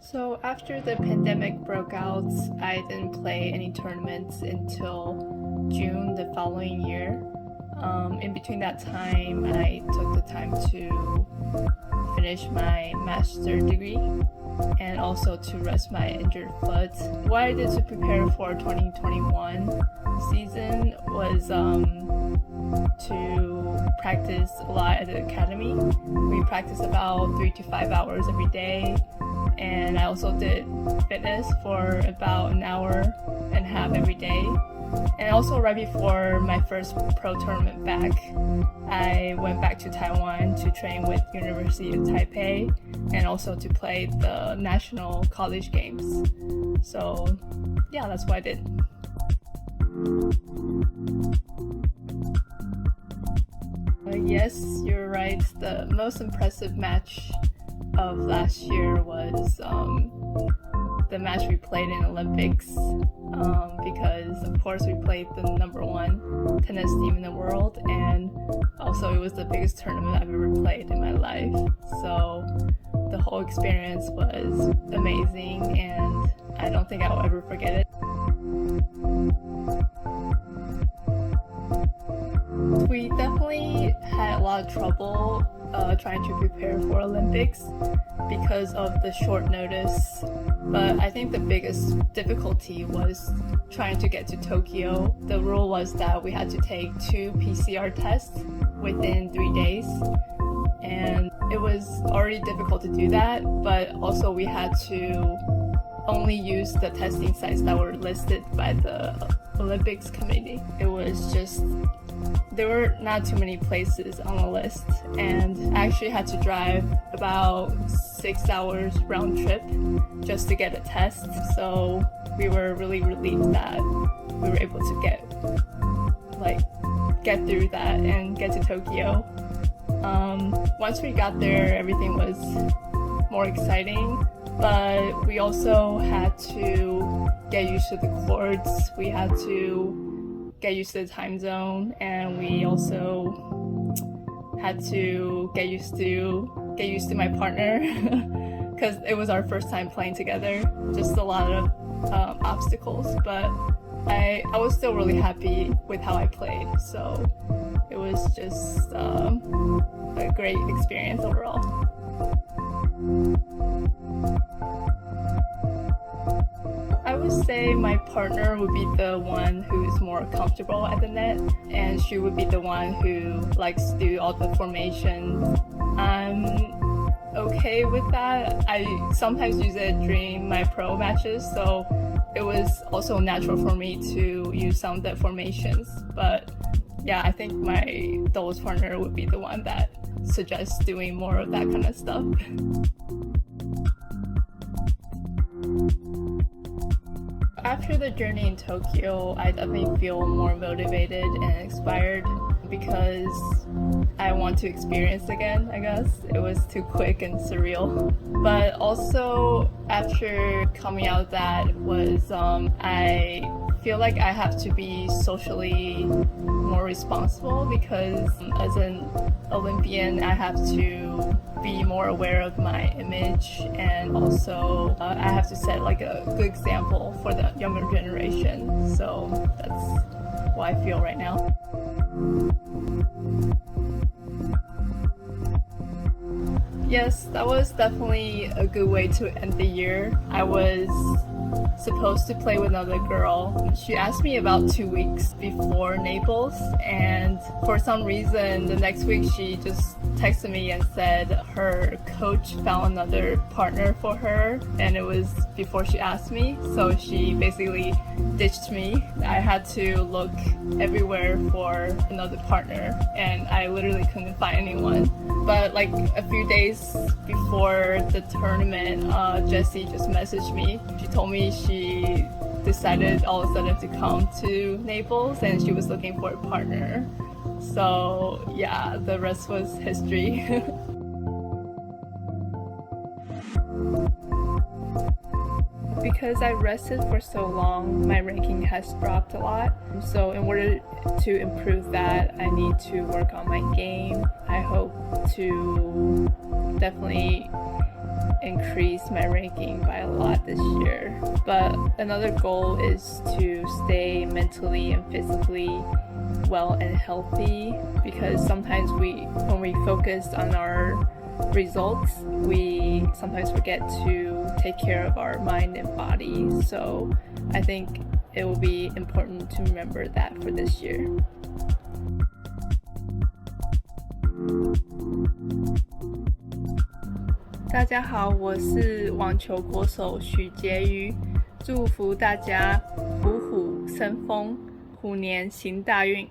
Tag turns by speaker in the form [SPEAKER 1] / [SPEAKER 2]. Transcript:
[SPEAKER 1] So after the pandemic broke out, I didn't play any tournaments until June the following year. In between that time, I took the time to finish my master's degree and also to rest my injured foot. What I did to prepare for 2021 season was to practice a lot at the academy. We practiced about 3 to 5 hours every day, and I also did fitness for about an hour and a half every day. And also right before my first pro tournament back, I went back to Taiwan to train with University of Taipei and also to play the national college games. So yeah, that's what I did. Yes, you're right. The most impressive match of last year was the match we played in Olympics, because of course we played the #1 tennis team in the world, and also it was the biggest tournament I've ever played in my life. So the whole experience was amazing, and I don't think I'll ever forget it. We definitely had a lot of trouble trying to prepare for Olympics because of the short notice, but I think the biggest difficulty was trying to get to Tokyo. The rule was that we had to take 2 PCR tests within 3 days, and it was already difficult to do that, but also we had to only use the testing sites that were listed by the Olympics committee. It was just, there were not too many places on the list, and I actually had to drive about 6 hours round trip just to get a test. So we were really relieved that we were able to get through that and get to Tokyo. Once we got there, everything was more exciting, but we also had to get used to the courts. We had to get used to the time zone, and we also had to get used to my partner because it was our first time playing together. Just a lot of obstacles, but I was still really happy with how I played, so it was just a great experience overall. I would say my partner would be the one who is more comfortable at the net, and she would be the one who likes to do all the formations. I'm okay with that. I sometimes use it during my pro matches, so it was also natural for me to use some of the formations. But yeah, I think my doubles partner would be the one that suggests doing more of that kind of stuff. After the journey in Tokyo, I definitely feel more motivated and inspired because I want to experience again, I guess. It was too quick and surreal. But also, after coming out of that was, I feel like I have to be socially more responsible because as an Olympian, I have to be more aware of my image, and also I have to set like a good example for the younger generation. So that's what I feel right now. Yes, that was definitely a good way to end the year. I was supposed to play with another girl. She asked me about 2 weeks before Naples, and for some reason the next week she just texted me and said her coach found another partner for her, and it was before she asked me, so she basically ditched me. I had to look everywhere for another partner, and I literally couldn't find anyone. But like a few days before the tournament, Jessie just messaged me. She told me she decided all of a sudden to come to Naples and she was looking for a partner. So yeah, the rest was history. because I rested for so long, my ranking has dropped a lot. So in order to improve that, I need to work on my game. I hope to definitely increase my ranking by a lot this year. But another goal is to stay mentally and physically well and healthy, because sometimes when we focus on our results, we sometimes forget to take care of our mind and body. So I think it will be important to remember that for this year. 大家好，我是网球国手许婕妤，祝福大家虎虎生风，虎年行大运。